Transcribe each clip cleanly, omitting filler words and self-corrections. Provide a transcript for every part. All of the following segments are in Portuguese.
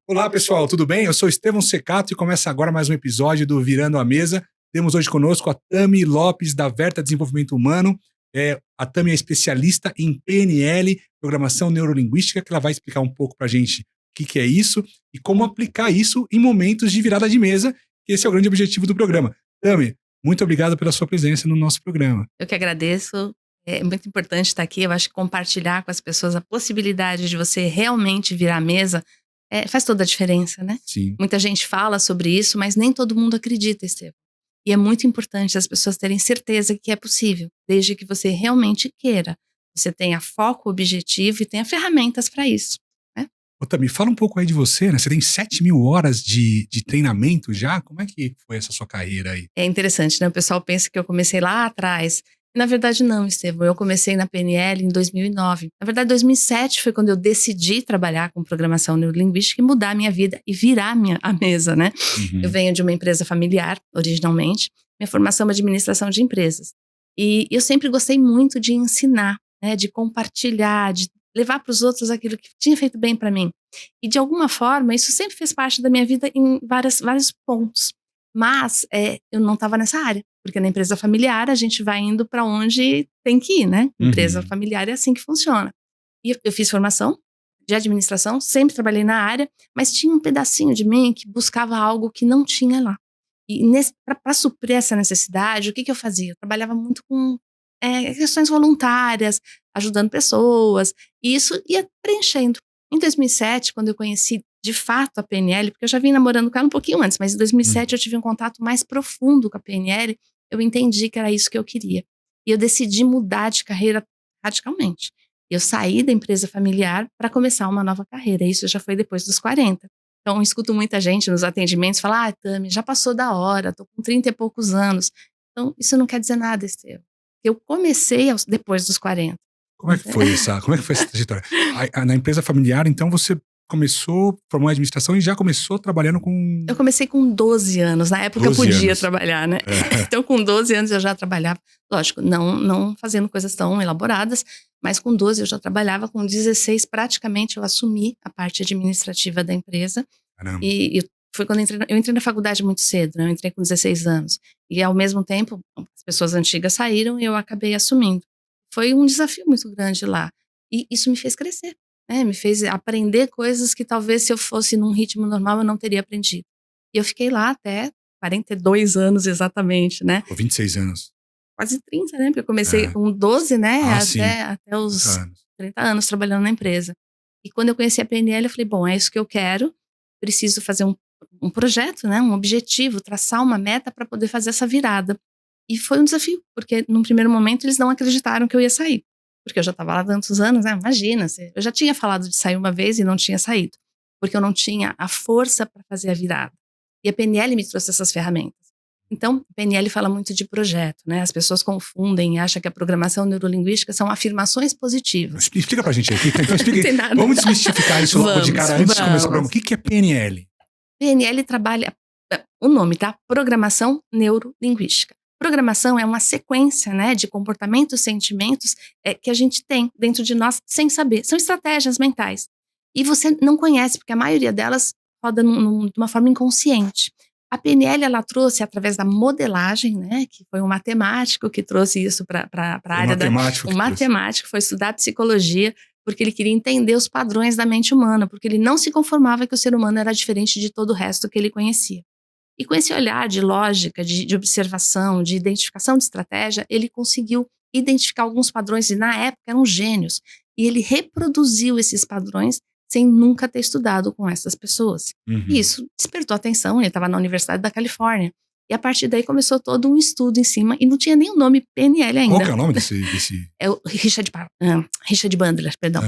Olá, pessoal, tudo bem? Eu sou Estevão Secato e começa agora mais um episódio do Virando a Mesa. Temos hoje conosco a Tami Lopes, da Verta Desenvolvimento Humano. A Tami é especialista em PNL, Programação Neurolinguística, que ela vai explicar um pouco para a gente o que é isso e como aplicar isso em momentos de virada de mesa, que esse é o grande objetivo do programa. Tami, muito obrigado pela sua presença no nosso programa. Eu que agradeço. É muito importante estar aqui. Eu acho que compartilhar com as pessoas a possibilidade de você realmente virar a mesa faz toda a diferença, né? Sim. Muita gente fala sobre isso, mas nem todo mundo acredita, Estevão. E é muito importante as pessoas terem certeza que é possível, desde que você realmente queira. Você tenha foco, objetivo e tenha ferramentas para isso. Ô, Tami, fala um pouco aí de você, né? Você tem 7.000 horas de treinamento já? Como é que foi essa sua carreira aí? É interessante, né? O pessoal pensa que eu comecei lá atrás. Na verdade, não, Estevão. Eu comecei na PNL em 2009. Na verdade, 2007 foi quando eu decidi trabalhar com programação neurolinguística e mudar a minha vida e virar a mesa, né? Uhum. Eu venho de uma empresa familiar, originalmente. Minha formação é administração de empresas. E eu sempre gostei muito de ensinar, né? De compartilhar, de levar para os outros aquilo que tinha feito bem para mim. E, de alguma forma, isso sempre fez parte da minha vida em vários pontos. Mas eu não estava nessa área, porque na empresa familiar a gente vai indo para onde tem que ir, né? Empresa familiar é assim que funciona. E eu fiz formação de administração, sempre trabalhei na área, mas tinha um pedacinho de mim que buscava algo que não tinha lá. E para suprir essa necessidade, o que eu fazia? Eu trabalhava muito com questões voluntárias, ajudando pessoas, e isso ia preenchendo. Em 2007, quando eu conheci de fato a PNL, porque eu já vim namorando com ela um pouquinho antes, mas em 2007 eu tive um contato mais profundo com a PNL, eu entendi que era isso que eu queria. E eu decidi mudar de carreira radicalmente. Eu saí da empresa familiar para começar uma nova carreira. Isso já foi depois dos 40. Então, eu escuto muita gente nos atendimentos falar: Tami, já passou da hora, tô com 30 e poucos anos. Então, isso não quer dizer nada, Estevão. Eu comecei depois dos 40. Como é que foi essa trajetória? Na empresa familiar, então, você formou em administração e já começou trabalhando com... Eu comecei com 12 anos. Na época eu podia trabalhar, né? Então, com 12 anos eu já trabalhava. Lógico, não fazendo coisas tão elaboradas, mas com 12 eu já trabalhava. Com 16, praticamente, eu assumi a parte administrativa da empresa. Caramba. E foi quando eu entrei na faculdade muito cedo, né? Eu entrei com 16 anos. E, ao mesmo tempo, as pessoas antigas saíram e eu acabei assumindo. Foi um desafio muito grande lá. E isso me fez crescer. Me fez aprender coisas que talvez se eu fosse num ritmo normal eu não teria aprendido. E eu fiquei lá até 42 anos exatamente, né? Ou 26 anos. Quase 30, né? Porque eu comecei com 12, né? Até os 30 anos trabalhando na empresa. E quando eu conheci a PNL, eu falei, bom, é isso que eu quero. Preciso fazer um projeto, né? Um objetivo, traçar uma meta para poder fazer essa virada. E foi um desafio, porque num primeiro momento eles não acreditaram que eu ia sair. Porque eu já estava lá há tantos anos, né? Imagina, eu já tinha falado de sair uma vez e não tinha saído. Porque eu não tinha a força para fazer a virada. E a PNL me trouxe essas ferramentas. Então, a PNL fala muito de projeto, né? As pessoas confundem e acham que a programação neurolinguística são afirmações positivas. Explica pra gente aí. Então, explica. Vamos desmistificar isso logo de cara antes de começar o programa. O que é PNL? PNL trabalha, o nome, tá? Programação neurolinguística. Programação é uma sequência, né, de comportamentos, sentimentos que a gente tem dentro de nós sem saber. São estratégias mentais. E você não conhece, porque a maioria delas roda de uma forma inconsciente. A PNL, ela trouxe através da modelagem, né, que foi um matemático que trouxe isso para a área da... Um matemático foi estudar psicologia, porque ele queria entender os padrões da mente humana, porque ele não se conformava que o ser humano era diferente de todo o resto que ele conhecia. E com esse olhar de lógica, de observação, de identificação de estratégia, ele conseguiu identificar alguns padrões e, na época, eram gênios. E ele reproduziu esses padrões sem nunca ter estudado com essas pessoas. E isso despertou atenção, ele estava na Universidade da Califórnia. E a partir daí começou todo um estudo em cima, e não tinha nem o nome PNL ainda. Qual que é o nome desse? É o Richard Bandler, perdão.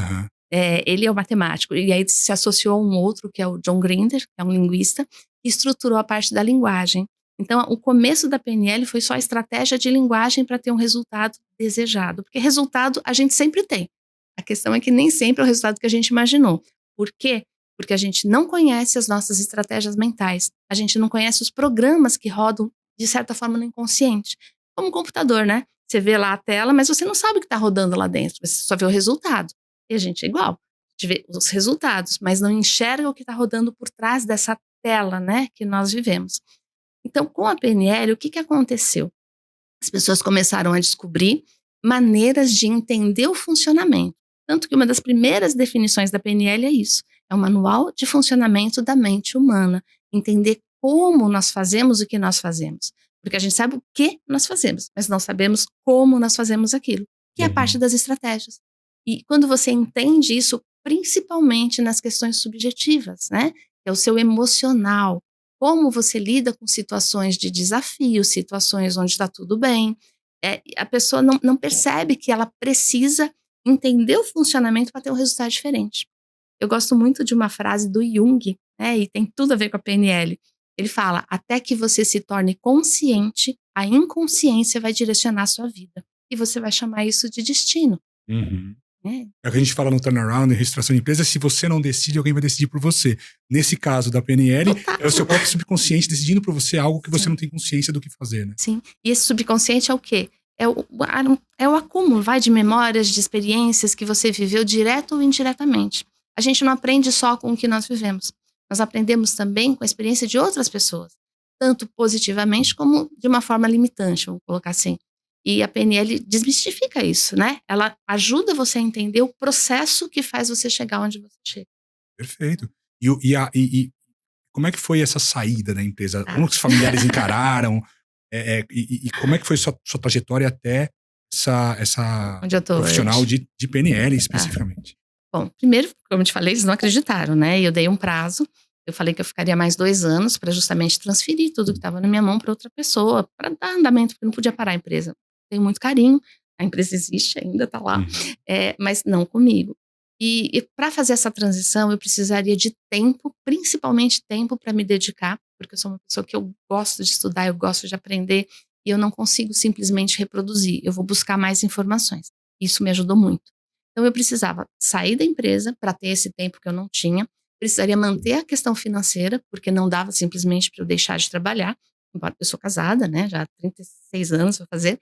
Ele é o matemático, e aí se associou a um outro, que é o John Grinder, que é um linguista, que estruturou a parte da linguagem. Então, o começo da PNL foi só a estratégia de linguagem para ter um resultado desejado, porque resultado a gente sempre tem. A questão é que nem sempre é o resultado que a gente imaginou. Por quê? Porque a gente não conhece as nossas estratégias mentais, a gente não conhece os programas que rodam, de certa forma, no inconsciente. Como um computador, né? Você vê lá a tela, mas você não sabe o que está rodando lá dentro, você só vê o resultado. E a gente é igual. gente vê os resultados, mas não enxerga o que está rodando por trás dessa tela, né, que nós vivemos. Então, com a PNL, o que que aconteceu? As pessoas começaram a descobrir maneiras de entender o funcionamento. Tanto que uma das primeiras definições da PNL é isso. É o manual de funcionamento da mente humana. Entender como nós fazemos o que nós fazemos. Porque a gente sabe o que nós fazemos, mas não sabemos como nós fazemos aquilo, que é a parte das estratégias. E quando você entende isso, principalmente nas questões subjetivas, né? Que é o seu emocional. Como você lida com situações de desafio, situações onde está tudo bem. A pessoa não percebe que ela precisa entender o funcionamento para ter um resultado diferente. Eu gosto muito de uma frase do Jung, né, e tem tudo a ver com a PNL. Ele fala, até que você se torne consciente, a inconsciência vai direcionar a sua vida. E você vai chamar isso de destino. Uhum. Né? É o que a gente fala no turnaround, em reestruturação de empresa, se você não decide, alguém vai decidir por você. Nesse caso da PNL, Total. é o seu próprio subconsciente decidindo por você algo que você Sim. não tem consciência do que fazer, né? Sim, e esse subconsciente é o quê? É o acúmulo, de memórias, de experiências que você viveu direto ou indiretamente. A gente não aprende só com o que nós vivemos. Nós aprendemos também com a experiência de outras pessoas. Tanto positivamente como de uma forma limitante, vamos colocar assim. E a PNL desmistifica isso, né? Ela ajuda você a entender o processo que faz você chegar onde você chega. Perfeito. E como é que foi essa saída da empresa? Tá. Como que os familiares encararam? E como é que foi sua trajetória até essa Onde eu tô profissional hoje. de PNL especificamente? Bom, primeiro, como eu te falei, eles não acreditaram, né? E eu dei um prazo. Eu falei que eu ficaria mais 2 anos para justamente transferir tudo que estava na minha mão para outra pessoa, para dar andamento, porque não podia parar a empresa. Tenho muito carinho, a empresa existe ainda, está lá, mas não comigo. E para fazer essa transição, eu precisaria de tempo, principalmente tempo para me dedicar, porque eu sou uma pessoa que eu gosto de estudar, eu gosto de aprender, e eu não consigo simplesmente reproduzir, eu vou buscar mais informações. Isso me ajudou muito. Então eu precisava sair da empresa para ter esse tempo que eu não tinha, precisaria manter a questão financeira, porque não dava simplesmente para eu deixar de trabalhar, embora eu sou casada, né, já há 36 anos vou fazer,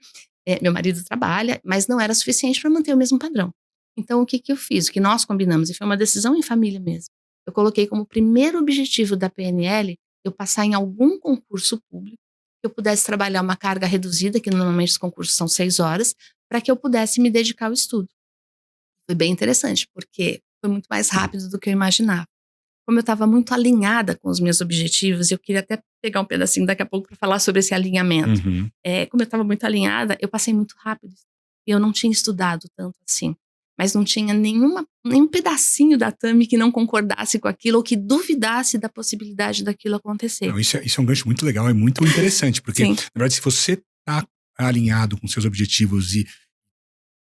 meu marido trabalha, mas não era suficiente para manter o mesmo padrão. Então o que que eu fiz? O que nós combinamos, e foi uma decisão em família mesmo. Eu coloquei como primeiro objetivo da PNL eu passar em algum concurso público, que eu pudesse trabalhar uma carga reduzida, que normalmente os concursos são 6 horas, para que eu pudesse me dedicar ao estudo. Foi bem interessante, porque foi muito mais rápido do que eu imaginava. Como eu estava muito alinhada com os meus objetivos, eu queria até pegar um pedacinho daqui a pouco para falar sobre esse alinhamento. Uhum. Como eu estava muito alinhada, eu passei muito rápido. E eu não tinha estudado tanto assim. Mas não tinha nenhum pedacinho da Tami que não concordasse com aquilo ou que duvidasse da possibilidade daquilo acontecer. Não, isso é um gancho muito legal, é muito interessante, porque, Sim. na verdade, se você está alinhado com seus objetivos e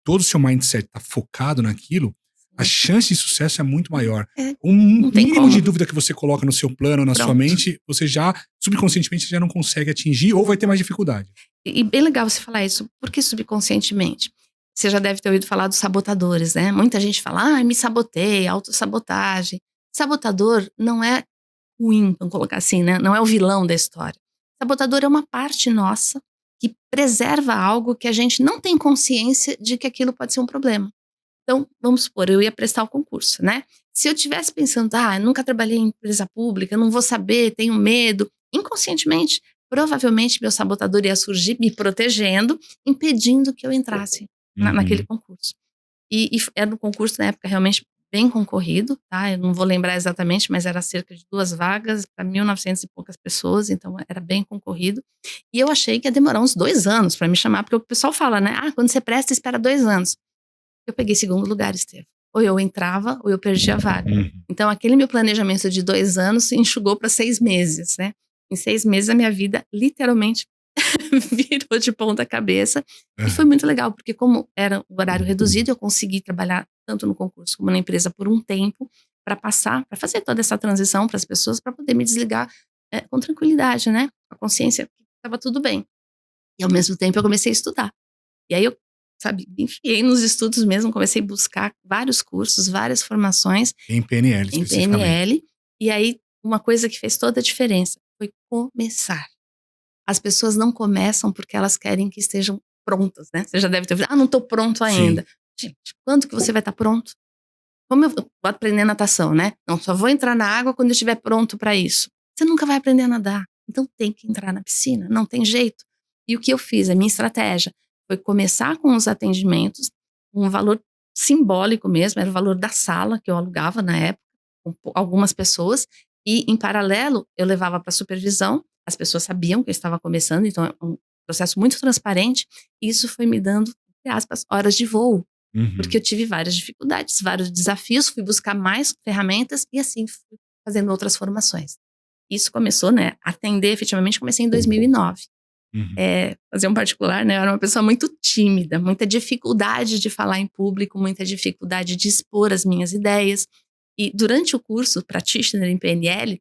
todo o seu mindset está focado naquilo, a chance de sucesso é muito maior. Não tem Mínimo como. de dúvida que você coloca no seu plano, na sua Pronto. mente, você já, subconscientemente, já não consegue atingir ou vai ter mais dificuldade. E bem legal você falar isso, porque subconscientemente? Você já deve ter ouvido falar dos sabotadores, né? Muita gente fala, me sabotei, autossabotagem. Sabotador não é ruim, vamos colocar assim, né? Não é o vilão da história. Sabotador é uma parte nossa que preserva algo que a gente não tem consciência de que aquilo pode ser um problema. Então, vamos supor, eu ia prestar o concurso, né? Se eu tivesse pensando, eu nunca trabalhei em empresa pública, eu não vou saber, tenho medo, inconscientemente, provavelmente meu sabotador ia surgir me protegendo, impedindo que eu entrasse naquele concurso. E era um concurso na época realmente bem concorrido, tá? Eu não vou lembrar exatamente, mas era cerca de 2 vagas para 1.900 e poucas pessoas, então era bem concorrido. E eu achei que ia demorar uns 2 anos para me chamar, porque o pessoal fala, né? Quando você presta, espera 2 anos. Eu peguei 2º lugar, Estevam. Ou eu entrava, ou eu perdia a vaga. Então, aquele meu planejamento de 2 anos se enxugou para 6 meses, né? Em 6 meses, a minha vida literalmente virou de ponta cabeça. E foi muito legal, porque como era um horário reduzido, eu consegui trabalhar tanto no concurso como na empresa por um tempo, para passar, para fazer toda essa transição para as pessoas, para poder me desligar com tranquilidade, né? Com a consciência que estava tudo bem. E ao mesmo tempo, eu comecei a estudar. E aí eu, me enfiei nos estudos mesmo, comecei a buscar vários cursos, várias formações. Em PNL, Em especificamente. PNL. E aí, uma coisa que fez toda a diferença foi começar. As pessoas não começam porque elas querem que estejam prontas, né? Você já deve ter ouvido, não estou pronto ainda. Gente, quando que você vai estar pronto? como eu vou aprender natação, né? Não, só vou entrar na água quando eu estiver pronto para isso. Você nunca vai aprender a nadar. Então tem que entrar na piscina, não tem jeito. E o que eu fiz, a minha estratégia, foi começar com os atendimentos, um valor simbólico mesmo, era o valor da sala que eu alugava na época, com algumas pessoas, e em paralelo eu levava para supervisão, as pessoas sabiam que eu estava começando, então é um processo muito transparente, e isso foi me dando, entre aspas, horas de voo, porque eu tive várias dificuldades, vários desafios, fui buscar mais ferramentas e assim fui fazendo outras formações. Isso começou, né, atender efetivamente, comecei em 2009. Fazer um particular, né, eu era uma pessoa muito tímida, muita dificuldade de falar em público, muita dificuldade de expor as minhas ideias. E durante o curso Practitioner em PNL,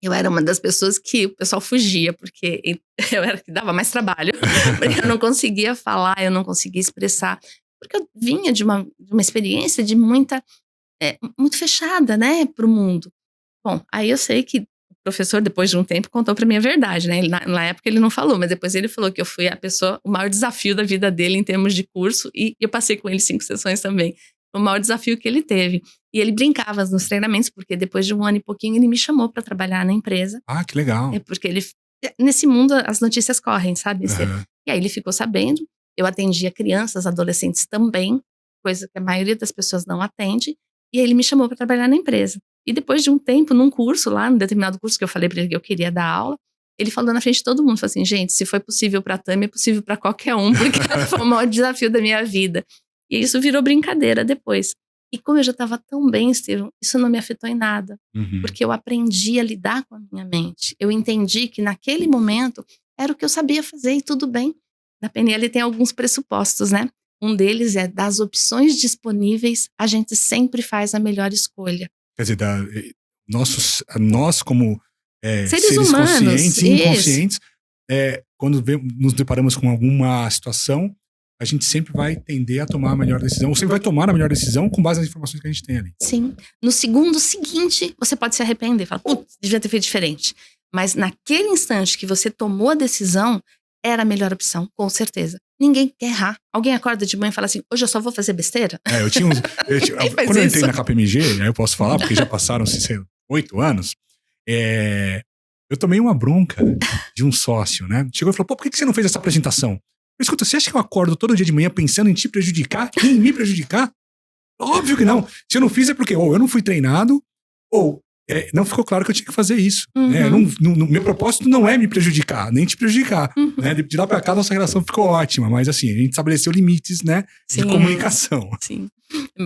eu era uma das pessoas que o pessoal fugia, porque eu era que dava mais trabalho, porque eu não conseguia falar, eu não conseguia expressar, porque eu vinha de uma experiência de muito fechada, né, para o mundo. Bom, aí eu sei que o professor, depois de um tempo, contou pra mim a verdade, né? Na época ele não falou, mas depois ele falou que eu fui o maior desafio da vida dele em termos de curso, e eu passei com ele 5 sessões também. Foi o maior desafio que ele teve. E ele brincava nos treinamentos, porque depois de 1 ano e pouquinho ele me chamou pra trabalhar na empresa. Ah, que legal. Porque nesse mundo as notícias correm, sabe? E aí ele ficou sabendo, eu atendia crianças, adolescentes também, coisa que a maioria das pessoas não atende, e aí ele me chamou pra trabalhar na empresa. E depois de um tempo, num curso lá, num determinado curso que eu falei pra ele que eu queria dar aula, ele falou na frente de todo mundo, falou assim, gente, se foi possível pra Tami, é possível pra qualquer um, porque foi o maior desafio da minha vida. E isso virou brincadeira depois. E como eu já estava tão bem, Estevão, isso não me afetou em nada. Porque eu aprendi a lidar com a minha mente. Eu entendi que naquele momento era o que eu sabia fazer e tudo bem. Na PNL tem alguns pressupostos, né? Um deles é, das opções disponíveis, a gente sempre faz a melhor escolha. Quer dizer, nós como seres humanos, conscientes e inconscientes, quando nos deparamos com alguma situação, a gente sempre vai tender a tomar a melhor decisão, ou sempre vai tomar a melhor decisão com base nas informações que a gente tem ali. Sim. No segundo seguinte, você pode se arrepender, falar, putz, devia ter feito diferente. Mas naquele instante que você tomou a decisão, era a melhor opção, com certeza. Ninguém quer errar. Alguém acorda de manhã e fala assim, hoje eu só vou fazer besteira? Quando eu entrei na KPMG, aí eu posso falar, porque já passaram, sei lá, 8 anos, eu tomei uma bronca de um sócio, né? Chegou e falou, por que você não fez essa apresentação? Escuta, você acha que eu acordo todo dia de manhã pensando em te prejudicar? Em me prejudicar? Óbvio que não. Se eu não fiz é porque ou eu não fui treinado, ou não ficou claro que eu tinha que fazer isso. Meu propósito não é me prejudicar, nem te prejudicar. Né? De lá pra cá, nossa relação ficou ótima, mas assim, a gente estabeleceu limites, né, de comunicação. Sim.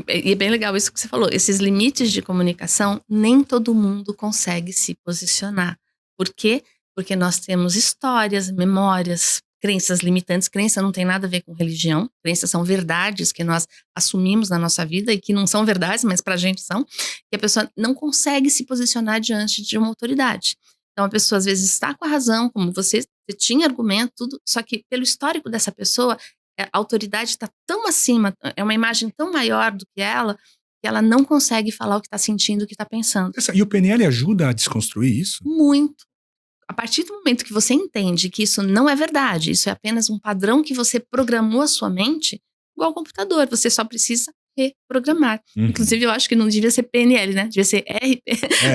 E é bem legal isso que você falou. Esses limites de comunicação, nem todo mundo consegue se posicionar. Por quê? Porque nós temos histórias, memórias, crenças limitantes. Crença não tem nada a ver com religião. Crenças são verdades que nós assumimos na nossa vida e que não são verdades, mas pra gente são. Que a pessoa não consegue se posicionar diante de uma autoridade. Então a pessoa às vezes está com a razão, como você tinha argumento, tudo, só que pelo histórico dessa pessoa, a autoridade está tão acima, é uma imagem tão maior do que ela não consegue falar o que está sentindo, o que está pensando. E o PNL ajuda a desconstruir isso? Muito. A partir do momento que você entende que isso não é verdade, isso é apenas um padrão que você programou a sua mente, igual ao computador, você só precisa reprogramar. Inclusive, eu acho que não devia ser PNL, né? Devia ser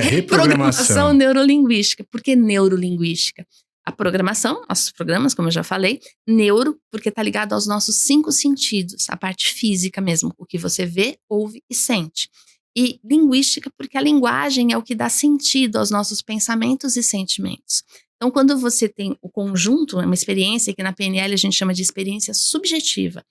reprogramação neurolinguística. Por que neurolinguística? A programação, nossos programas, como eu já falei, neuro, porque está ligado aos nossos 5 sentidos, a parte física mesmo, o que você vê, ouve e sente. E linguística, porque a linguagem é o que dá sentido aos nossos pensamentos e sentimentos. Então, quando você tem o conjunto, é uma experiência que na PNL a gente chama de experiência subjetiva.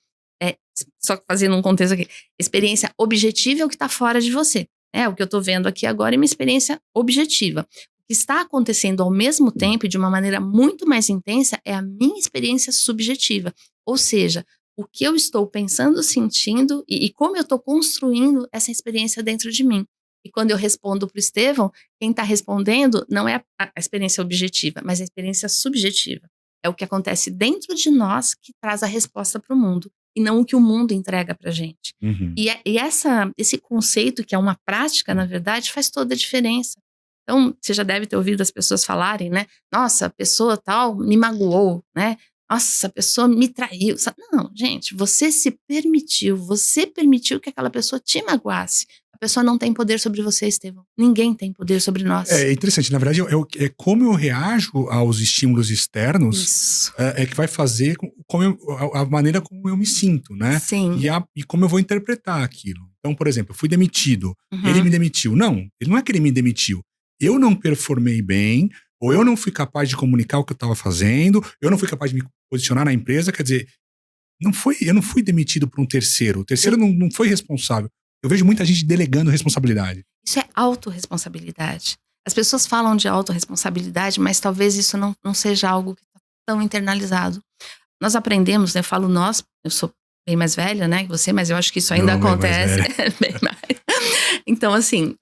Só fazendo um contexto aqui. Experiência objetiva é o que está fora de você. O que eu estou vendo aqui agora é uma experiência objetiva. O que está acontecendo ao mesmo tempo e de uma maneira muito mais intensa é a minha experiência subjetiva. Ou seja, o que eu estou pensando, sentindo e como eu estou construindo essa experiência dentro de mim. E quando eu respondo para o Estevão, quem está respondendo não é a experiência objetiva, mas a experiência subjetiva. É o que acontece dentro de nós que traz a resposta para o mundo, e não o que o mundo entrega para a gente. E esse conceito, que é uma prática, na verdade, faz toda a diferença. Então, você já deve ter ouvido as pessoas falarem, né? Nossa, a pessoa tal me magoou, né? Nossa, a pessoa me traiu. Não, gente, você permitiu que aquela pessoa te magoasse. A A pessoa não tem poder sobre você, Estevão. Ninguém tem poder sobre nós. É interessante, na verdade, é como eu reajo aos estímulos externos Isso. que vai fazer a maneira como eu me sinto, né? Sim. E como eu vou interpretar aquilo. Então, por exemplo, eu fui demitido, ele Uhum. me demitiu. Não é que ele me demitiu. Eu não performei bem, ou eu não fui capaz de comunicar o que eu estava fazendo, eu não fui capaz de me posicionar na empresa, quer dizer, eu não fui demitido por um terceiro. O terceiro não foi responsável. Eu vejo muita gente delegando responsabilidade. Isso é autorresponsabilidade. As pessoas falam de autorresponsabilidade, mas talvez isso não seja algo que está tão internalizado. Nós aprendemos, né, eu falo nós, eu sou bem mais velha, né, que você, mas eu acho que isso ainda acontece. Bem mais. Então, assim,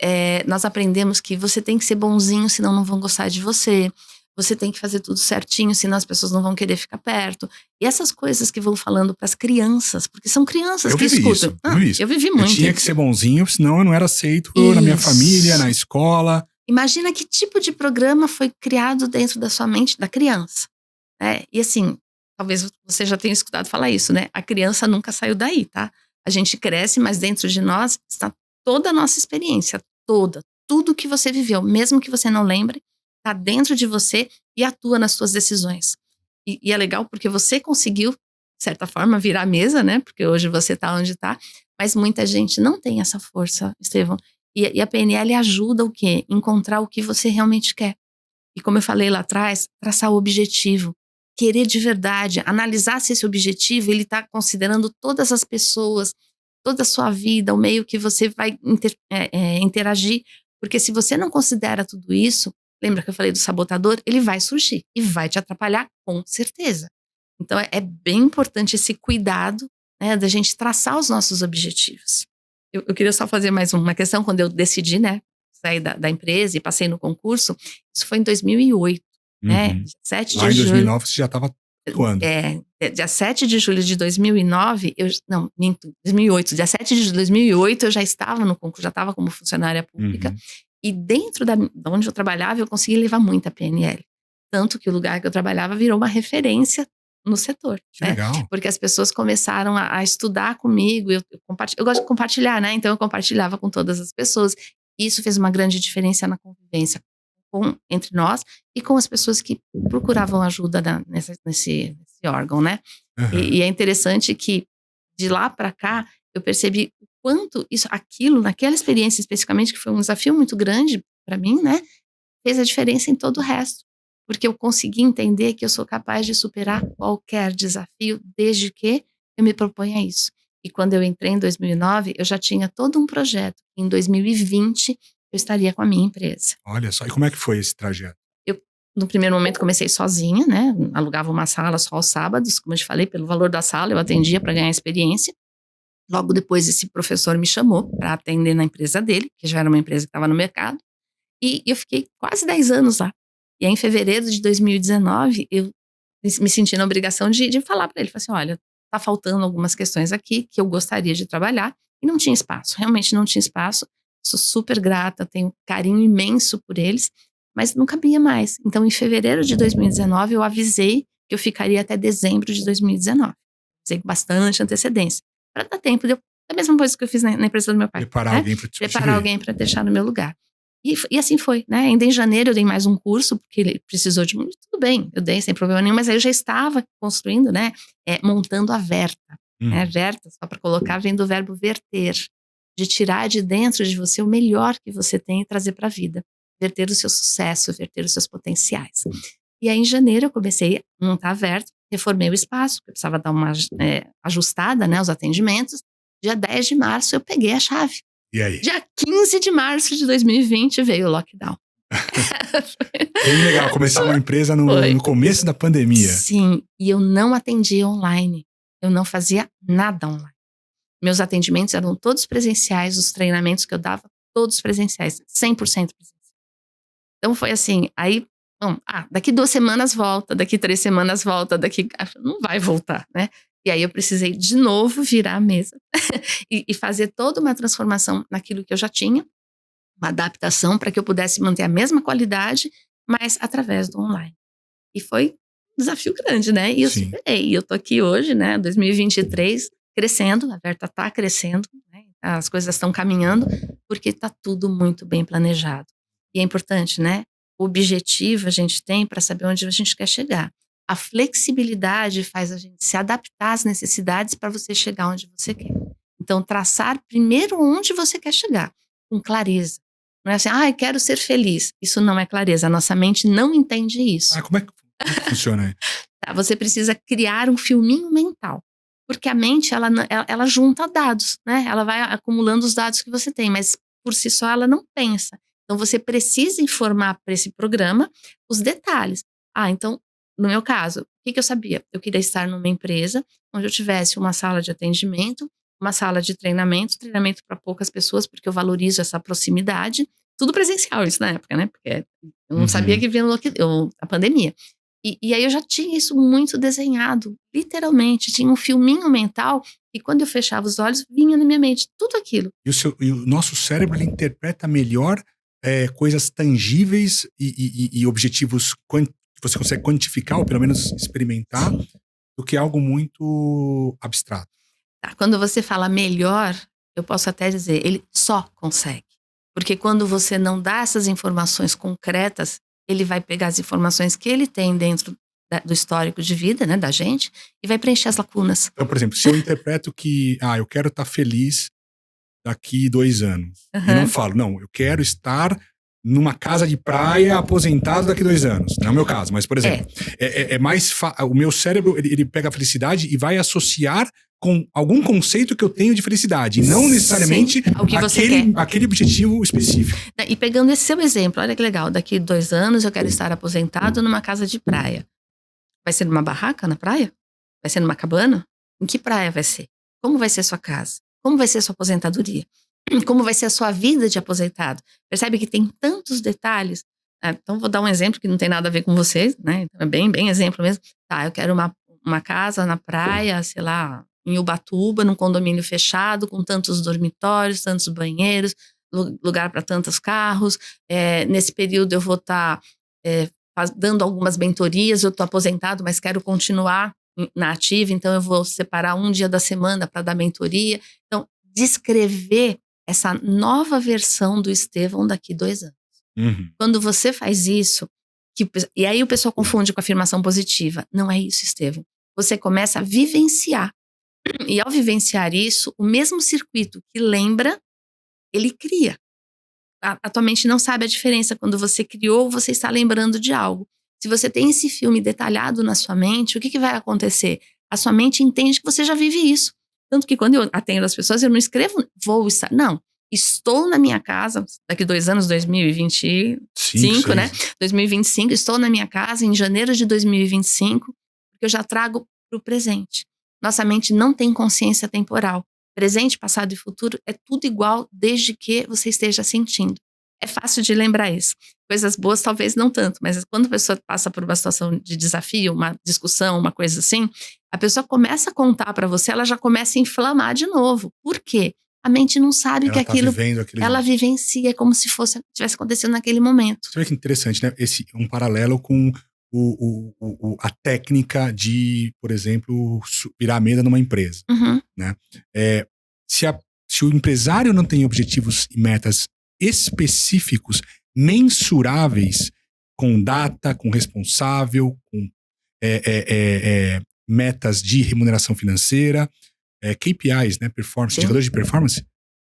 nós aprendemos que você tem que ser bonzinho, senão não vão gostar de você. Você tem que fazer tudo certinho, senão as pessoas não vão querer ficar perto. E essas coisas que vou falando para as crianças, porque são crianças que escutam. Eu vivi muito. Eu tinha que ser bonzinho, senão eu não era aceito na minha família, na escola. Imagina que tipo de programa foi criado dentro da sua mente da criança, né? E assim, talvez você já tenha escutado falar isso, né? A criança nunca saiu daí, tá? A gente cresce, mas dentro de nós está toda a nossa experiência, toda. Tudo que você viveu, mesmo que você não lembre, está dentro de você e atua nas suas decisões. E é legal porque você conseguiu, de certa forma, virar a mesa, né? Porque hoje você está onde está, mas muita gente não tem essa força, Estevão. E a PNL ajuda o quê? Encontrar o que você realmente quer. E como eu falei lá atrás, traçar o objetivo. Querer de verdade, analisar se esse objetivo ele está considerando todas as pessoas, toda a sua vida, o meio que você vai interagir. Porque se você não considera tudo isso, lembra que eu falei do sabotador? Ele vai surgir e vai te atrapalhar com certeza. Então é bem importante esse cuidado, né, da gente traçar os nossos objetivos. Eu queria só fazer mais uma questão. Quando eu decidi, né, sair da empresa e passei no concurso, isso foi em 2008, né? 7 Lá de em julho. 2009 você já estava atuando. Dia 7 de julho de 2009, não, minto, 2008. Dia 7 de julho de 2008 eu já estava no concurso, já estava como funcionária pública. E dentro de onde eu trabalhava, eu consegui levar muita PNL. Tanto que o lugar que eu trabalhava virou uma referência no setor. Que legal. Porque as pessoas começaram a estudar comigo. Eu gosto de compartilhar, né? Então eu compartilhava com todas as pessoas. E isso fez uma grande diferença na convivência entre nós e com as pessoas que procuravam ajuda nesse órgão, né? E é interessante que de lá para cá eu percebi o quanto naquela experiência especificamente, que foi um desafio muito grande para mim, né? Fez a diferença em todo o resto. Porque eu consegui entender que eu sou capaz de superar qualquer desafio, desde que eu me proponha isso. E quando eu entrei em 2009, eu já tinha todo um projeto. Em 2020, eu estaria com a minha empresa. Olha só, e como é que foi esse trajeto? Eu, no primeiro momento, comecei sozinha, né? Alugava uma sala só aos sábados, como eu te falei, pelo valor da sala, eu atendia para ganhar experiência. Logo depois, esse professor me chamou para atender na empresa dele, que já era uma empresa que estava no mercado. E eu fiquei quase 10 anos lá. E aí, em fevereiro de 2019, eu me senti na obrigação de falar para ele. Falei assim, olha, tá faltando algumas questões aqui que eu gostaria de trabalhar. E não tinha espaço, realmente não tinha espaço. Sou super grata, tenho um carinho imenso por eles, mas não cabia mais. Então, em fevereiro de 2019, eu avisei que eu ficaria até dezembro de 2019. Avisei com bastante antecedência. Para dar tempo de eu... É a mesma coisa que eu fiz na empresa do meu pai. Preparar alguém para te Preparar alguém para deixar no meu lugar. E assim foi, né? Ainda em janeiro eu dei mais um curso, porque ele precisou de muito. Tudo bem, eu dei sem problema nenhum, mas aí eu já estava construindo, né? Montando a Verta. Né? Verta, só para colocar, vem do verbo verter, de tirar de dentro de você o melhor que você tem e trazer para a vida. Verter o seu sucesso, verter os seus potenciais. E aí em janeiro eu comecei a montar a Verta, reformei o espaço, porque eu precisava dar uma ajustada, né? Os atendimentos. Dia 10 de março eu peguei a chave. E aí? Dia 15 de março de 2020 veio o lockdown. Bem legal, começar uma empresa no começo da pandemia. Sim, e eu não atendia online. Eu não fazia nada online. Meus atendimentos eram todos presenciais, os treinamentos que eu dava, todos presenciais, 100% presenciais. Então foi assim, aí, daqui 2 semanas volta, daqui 3 semanas volta, não vai voltar, né? E aí eu precisei de novo virar a mesa e fazer toda uma transformação naquilo que eu já tinha, uma adaptação para que eu pudesse manter a mesma qualidade, mas através do online. E foi um desafio grande, né? E eu superei. E eu tô aqui hoje, né, 2023, crescendo, a Verta tá crescendo, né? as coisas estão caminhando, porque está tudo muito bem planejado. E é importante, né? O objetivo a gente tem para saber onde a gente quer chegar. A flexibilidade faz a gente se adaptar às necessidades para você chegar onde você quer. Então, traçar primeiro onde você quer chegar, com clareza. Não é assim, eu quero ser feliz. Isso não é clareza, a nossa mente não entende isso. Como é que funciona aí? Tá, você precisa criar um filminho mental. Porque a mente, ela junta dados, né? Ela vai acumulando os dados que você tem, mas por si só ela não pensa. Então, você precisa informar para esse programa os detalhes. Então, no meu caso, o que eu sabia? Eu queria estar numa empresa onde eu tivesse uma sala de atendimento, uma sala de treinamento para poucas pessoas, porque eu valorizo essa proximidade. Tudo presencial isso na época, né? Porque eu não sabia que vinha a pandemia. E aí eu já tinha isso muito desenhado, literalmente. Tinha um filminho mental e quando eu fechava os olhos, vinha na minha mente tudo aquilo. E o nosso cérebro, ele interpreta melhor coisas tangíveis e objetivos que você consegue quantificar, ou pelo menos experimentar, do que algo muito abstrato. Tá, quando você fala melhor, eu posso até dizer, ele só consegue. Porque quando você não dá essas informações concretas, ele vai pegar as informações que ele tem dentro do histórico de vida, né, da gente, e vai preencher as lacunas. Então, por exemplo, se eu interpreto que eu quero estar feliz daqui 2 anos, e não falo, não, eu quero estar numa casa de praia aposentado daqui 2 anos. Não é o meu caso, mas, por exemplo, o meu cérebro, ele pega a felicidade e vai associar com algum conceito que eu tenho de felicidade, e não necessariamente aquele objetivo específico. E pegando esse seu exemplo, olha que legal, daqui 2 anos eu quero estar aposentado numa casa de praia. Vai ser numa barraca na praia? Vai ser numa cabana? Em que praia vai ser? Como vai ser sua casa? Como vai ser sua aposentadoria? Como vai ser a sua vida de aposentado? Percebe que tem tantos detalhes? Então vou dar um exemplo que não tem nada a ver com vocês, né? Então, é bem exemplo mesmo. Eu quero uma casa na praia, sei lá, em Ubatuba, num condomínio fechado, com tantos dormitórios, tantos banheiros, lugar para tantos carros. Nesse período eu vou estar dando algumas mentorias, eu estou aposentado, mas quero continuar na ativa, então eu vou separar um dia da semana para dar mentoria. Então, descrever essa nova versão do Estevão daqui 2 anos. Quando você faz isso, e aí o pessoal confunde com afirmação positiva. Não é isso, Estevão. Você começa a vivenciar. E ao vivenciar isso, o mesmo circuito que lembra, ele cria. A tua mente não sabe a diferença quando você criou, você está lembrando de algo. Se você tem esse filme detalhado na sua mente, o que vai acontecer? A sua mente entende que você já vive isso. Tanto que quando eu atendo as pessoas, eu não escrevo vou estar. Não, estou na minha casa, daqui 2 anos, 2025, né? 2025, estou na minha casa em janeiro de 2025, porque eu já trago para o presente. Nossa mente não tem consciência temporal. Presente, passado e futuro é tudo igual desde que você esteja sentindo. É fácil de lembrar isso. Coisas boas talvez não tanto, mas quando a pessoa passa por uma situação de desafio, uma discussão, uma coisa assim, a pessoa começa a contar para você, ela já começa a inflamar de novo. Por quê? A mente não sabe que aquilo ela vivencia, é como se tivesse acontecendo naquele momento. Você vê que interessante, né? Um paralelo com a técnica de, por exemplo, piramida numa empresa. Né? Se o empresário não tem objetivos e metas específicos, mensuráveis, com data, com responsável, com metas de remuneração financeira, KPIs, né? Performance, indicadores de performance,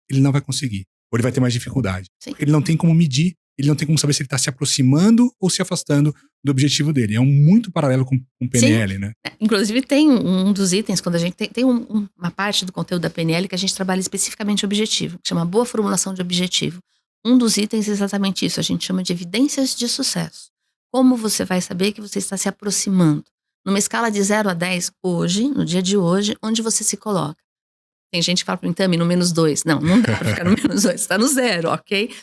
ele não vai conseguir. Ou ele vai ter mais dificuldade. Porque ele não tem como medir, ele não tem como saber se ele está se aproximando ou se afastando do objetivo dele. É muito paralelo com o PNL, Sim. né? Inclusive tem um dos itens, quando a gente tem uma parte do conteúdo da PNL que a gente trabalha especificamente objetivo, que chama boa formulação de objetivo. Um dos itens é exatamente isso, a gente chama de evidências de sucesso. Como você vai saber que você está se aproximando? Numa escala de 0 a 10, hoje, no dia de hoje, onde você se coloca? Tem gente que fala para mim, Tami, no -2. Não dá para ficar no -2, você está no 0, ok?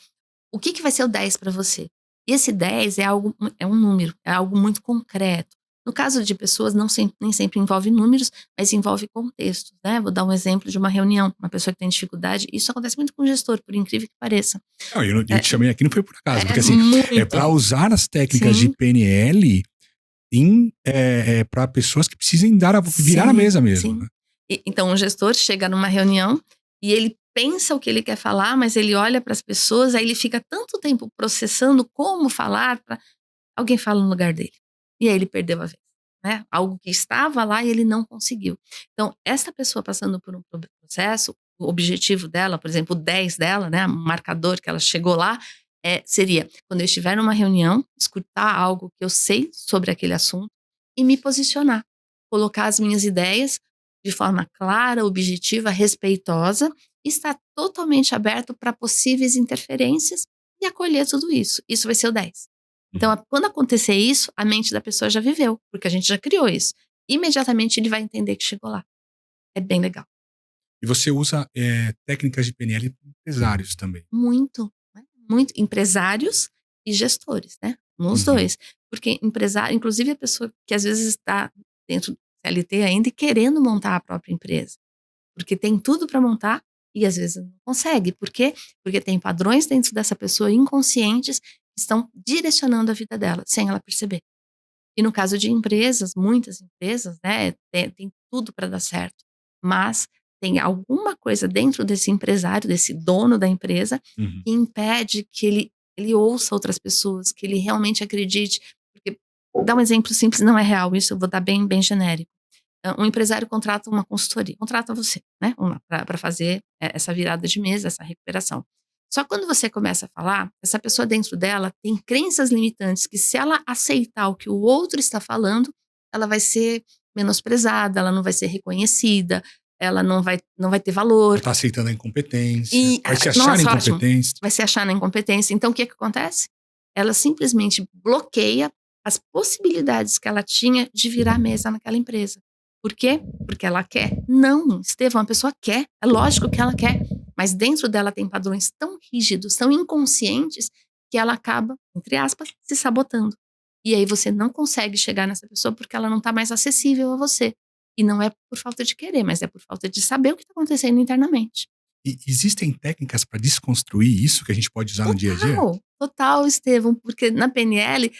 O que vai ser o 10 para você? E esse 10 é um número, é algo muito concreto. No caso de pessoas, nem sempre envolve números, mas envolve contextos, né? Vou dar um exemplo de uma reunião, uma pessoa que tem dificuldade, isso acontece muito com o gestor, por incrível que pareça. Não, eu te chamei aqui, não foi por acaso, porque assim, é para usar as técnicas de PNL para pessoas que precisem virar a mesa mesmo. Sim. Então, um gestor chega numa reunião e ele pensa o que ele quer falar, mas ele olha para as pessoas, aí ele fica tanto tempo processando como falar, alguém fala no lugar dele. E aí ele perdeu a vez, né? Algo que estava lá e ele não conseguiu. Então, essa pessoa passando por um processo, o objetivo dela, por exemplo, o 10 dela, né? O marcador que ela chegou lá, seria, quando eu estiver numa reunião, escutar algo que eu sei sobre aquele assunto e me posicionar. Colocar as minhas ideias de forma clara, objetiva, respeitosa, e estar totalmente aberto para possíveis interferências e acolher tudo isso. Isso vai ser o 10. Então, quando acontecer isso, a mente da pessoa já viveu, porque a gente já criou isso. Imediatamente ele vai entender que chegou lá. É bem legal. E você usa técnicas de PNL para empresários também. Muito, né? Muito. Empresários e gestores, né? Nos dois. Porque empresário, inclusive a pessoa que às vezes está dentro do CLT ainda e querendo montar a própria empresa. Porque tem tudo para montar e às vezes não consegue. Por quê? Porque tem padrões dentro dessa pessoa inconscientes que estão direcionando a vida dela, sem ela perceber. E no caso de empresas, muitas empresas, né, tem tudo para dar certo. Mas tem alguma coisa dentro desse empresário, desse dono da empresa, que impede que ele ouça outras pessoas, que ele realmente acredite. Porque, dar um exemplo simples, não é real, isso eu vou dar bem, bem genérico. Um empresário contrata uma consultoria, contrata você, né, para fazer essa virada de mesa, essa recuperação. Só que quando você começa a falar, essa pessoa dentro dela tem crenças limitantes que, se ela aceitar o que o outro está falando, ela vai ser menosprezada, ela não vai ser reconhecida, ela não vai ter valor. Ela tá aceitando a incompetência, E, vai se achar nossa, ótimo. incompetência. Vai se achar na incompetência. Então, o que acontece? Ela simplesmente bloqueia as possibilidades que ela tinha de virar a mesa naquela empresa. Por quê? Porque ela quer? Não, Estevão, a pessoa quer. É lógico que ela quer. Mas dentro dela tem padrões tão rígidos, tão inconscientes, que ela acaba, entre aspas, se sabotando. E aí você não consegue chegar nessa pessoa porque ela não está mais acessível a você. E não é por falta de querer, mas é por falta de saber o que está acontecendo internamente. E existem técnicas para desconstruir isso que a gente pode usar no dia a dia? Total, Estevão, porque na PNL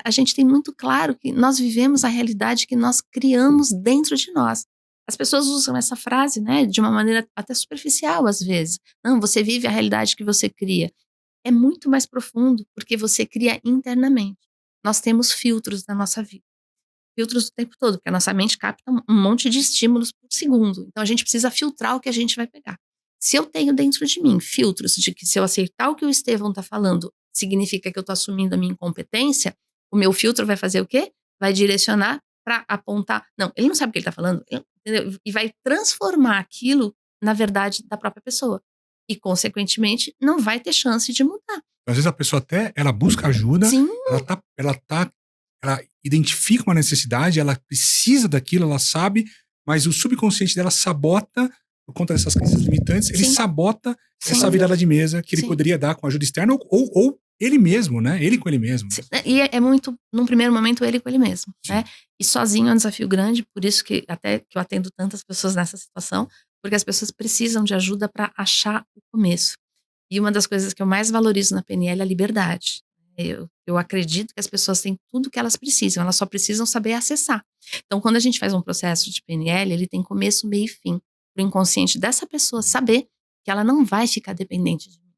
a gente tem muito claro que nós vivemos a realidade que nós criamos dentro de nós. As pessoas usam essa frase, né, de uma maneira até superficial às vezes. Não, você vive a realidade que você cria. É muito mais profundo, porque você cria internamente. Nós temos filtros na nossa vida. Filtros o tempo todo, porque a nossa mente capta um monte de estímulos por segundo. Então a gente precisa filtrar o que a gente vai pegar. Se eu tenho dentro de mim filtros de que, se eu aceitar o que o Estevão está falando, significa que eu estou assumindo a minha incompetência, o meu filtro vai fazer o quê? Vai direcionar para apontar. Não, ele não sabe o que ele está falando, entendeu? E vai transformar aquilo na verdade da própria pessoa. E, consequentemente, não vai ter chance de mudar. Às vezes a pessoa até, ela busca ajuda, Sim. ela identifica uma necessidade, ela precisa daquilo, ela sabe, mas o subconsciente dela sabota, por conta dessas crenças limitantes, ele sabota essa virada de mesa que ele poderia dar com ajuda externa ou ele mesmo, né? Ele com ele mesmo. E é muito, num primeiro momento, ele com ele mesmo, né? E sozinho é um desafio grande, por isso que até que eu atendo tantas pessoas nessa situação, porque as pessoas precisam de ajuda para achar o começo. E uma das coisas que eu mais valorizo na PNL é a liberdade. Eu acredito que as pessoas têm tudo que elas precisam, elas só precisam saber acessar. Então, quando a gente faz um processo de PNL, ele tem começo, meio e fim. Para o inconsciente dessa pessoa saber que ela não vai ficar dependente de mim.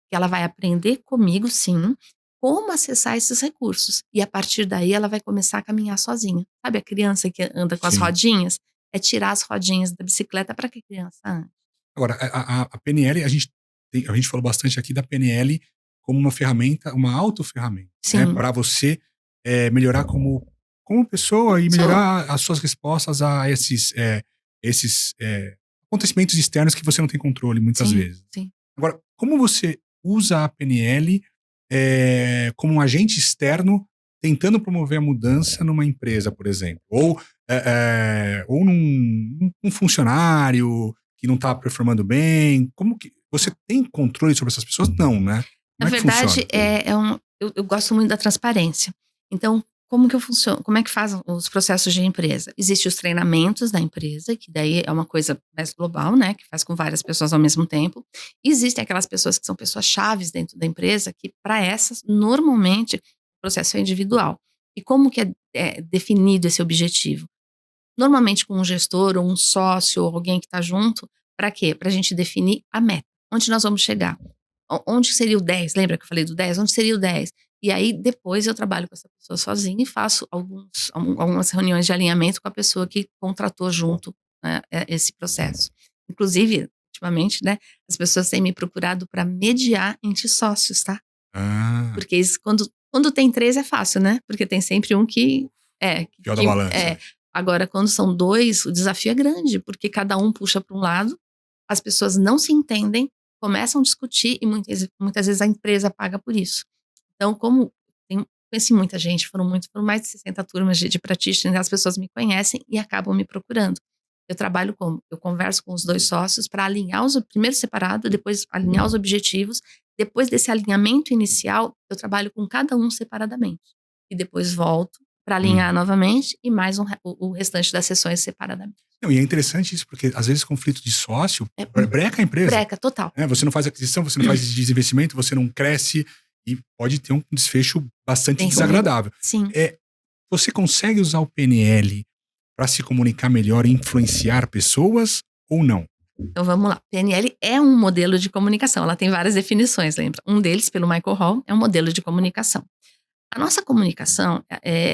Que ela vai aprender comigo, sim, como acessar esses recursos. E a partir daí ela vai começar a caminhar sozinha. Sabe a criança que anda com as rodinhas? É tirar as rodinhas da bicicleta para que a criança ande. Agora, a PNL, a gente falou bastante aqui da PNL como uma ferramenta, uma autoferramenta, né? Para você melhorar como pessoa e melhorar as suas respostas a esses acontecimentos externos que você não tem controle muitas vezes. Sim. Agora, como você usa a PNL como um agente externo tentando promover a mudança numa empresa, por exemplo? Ou num funcionário que não está performando bem? Como que você tem controle sobre essas pessoas? Não, né? Na verdade, eu gosto muito da transparência. Então, como que eu funciono? Como é que fazem os processos de empresa? Existem os treinamentos da empresa, que daí é uma coisa mais global, né? Que faz com várias pessoas ao mesmo tempo. E existem aquelas pessoas que são pessoas chaves dentro da empresa, que para essas, normalmente, o processo é individual. E como que é definido esse objetivo? Normalmente com um gestor ou um sócio ou alguém que está junto, Para quê? Para a gente definir a meta. Onde nós vamos chegar? Onde seria o 10? Lembra que eu falei do 10? Onde seria o 10? E aí, depois eu trabalho com essa pessoa sozinha e faço algumas reuniões de alinhamento com a pessoa que contratou junto, né, esse processo. Inclusive, ultimamente, né, as pessoas têm me procurado para mediar entre sócios, tá? Ah, Porque isso, quando tem 3 é fácil, né? Porque tem sempre um que pior da balança. Agora, quando são 2, o desafio é grande, porque cada um puxa para um lado, as pessoas não se entendem, começam a discutir e muitas vezes a empresa paga por isso. Então, conheci muita gente, foram mais de 60 turmas de practitioner, as pessoas me conhecem e acabam me procurando. Eu trabalho como? Eu converso com os 2 sócios para alinhar primeiro separado, depois alinhar os objetivos. Depois desse alinhamento inicial, eu trabalho com cada um separadamente. E depois volto para alinhar novamente e mais o restante das sessões separadamente. Não, e é interessante isso, porque às vezes conflito de sócio breca a empresa. Breca, total. Você não faz aquisição, você não faz desinvestimento, você não cresce e pode ter um desfecho bastante Bem desagradável. Sim. Você consegue usar o PNL para se comunicar melhor e influenciar pessoas ou não? Então vamos lá. PNL é um modelo de comunicação. Ela tem várias definições, lembra? Um deles, pelo Michael Hall, é um modelo de comunicação. A nossa comunicação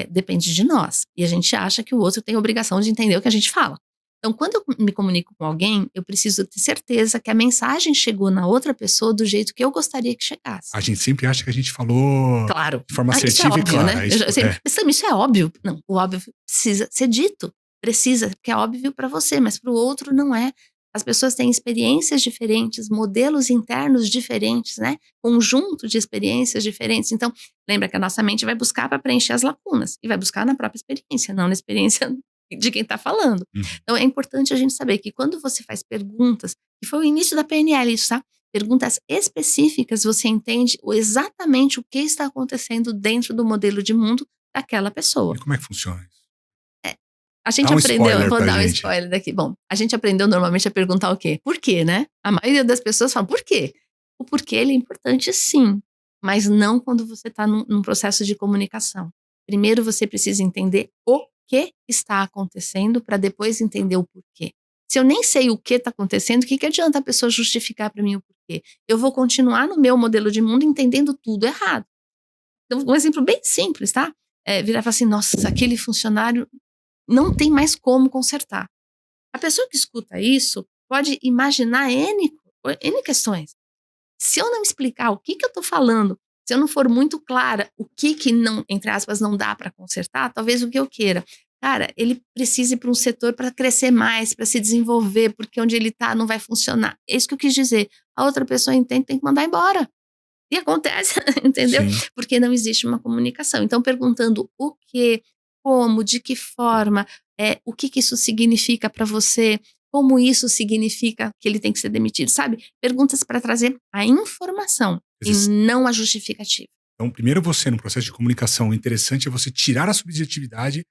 depende de nós. E a gente acha que o outro tem a obrigação de entender o que a gente fala. Então, quando eu me comunico com alguém, eu preciso ter certeza que a mensagem chegou na outra pessoa do jeito que eu gostaria que chegasse. A gente sempre acha que a gente falou Claro. de forma Isso é assertiva óbvio, e clara. né? Mas também isso é óbvio. Não, o óbvio precisa ser dito. Precisa, porque é óbvio para você, mas para o outro não é. As pessoas têm experiências diferentes, modelos internos diferentes, né? Conjunto de experiências diferentes. Então, lembra que a nossa mente vai buscar para preencher as lacunas. E vai buscar na própria experiência, não na experiência de quem está falando. Então, é importante a gente saber que quando você faz perguntas, e foi o início da PNL isso, tá? Perguntas específicas, você entende exatamente o que está acontecendo dentro do modelo de mundo daquela pessoa. E como é que funciona isso? A gente Dá um aprendeu, spoiler vou pra dar um gente. spoiler daqui. Bom, a gente aprendeu normalmente a perguntar o quê? Por quê, né? A maioria das pessoas fala, por quê? O porquê ele é importante sim, mas não quando você está num processo de comunicação. Primeiro você precisa entender o que está acontecendo para depois entender o porquê. Se eu nem sei o que está acontecendo, o que adianta a pessoa justificar para mim o porquê? Eu vou continuar no meu modelo de mundo entendendo tudo errado. Então, um exemplo bem simples, tá? Virar e falar assim, nossa, aquele funcionário não tem mais como consertar. A pessoa que escuta isso pode imaginar N questões. Se eu não explicar o que eu estou falando, se eu não for muito clara o que não, entre aspas, não dá para consertar, talvez o que eu queira. Cara, ele precisa ir para um setor para crescer mais, para se desenvolver, porque onde ele está não vai funcionar. É isso que eu quis dizer. A outra pessoa entende, tem que mandar embora. E acontece, entendeu? Sim. Porque não existe uma comunicação. Então, perguntando o que, como, de que forma, o que isso significa para você, como isso significa que ele tem que ser demitido, sabe? Perguntas para trazer a informação e não a justificativa. Então, primeiro você, no processo de comunicação, o interessante é você tirar a subjetividade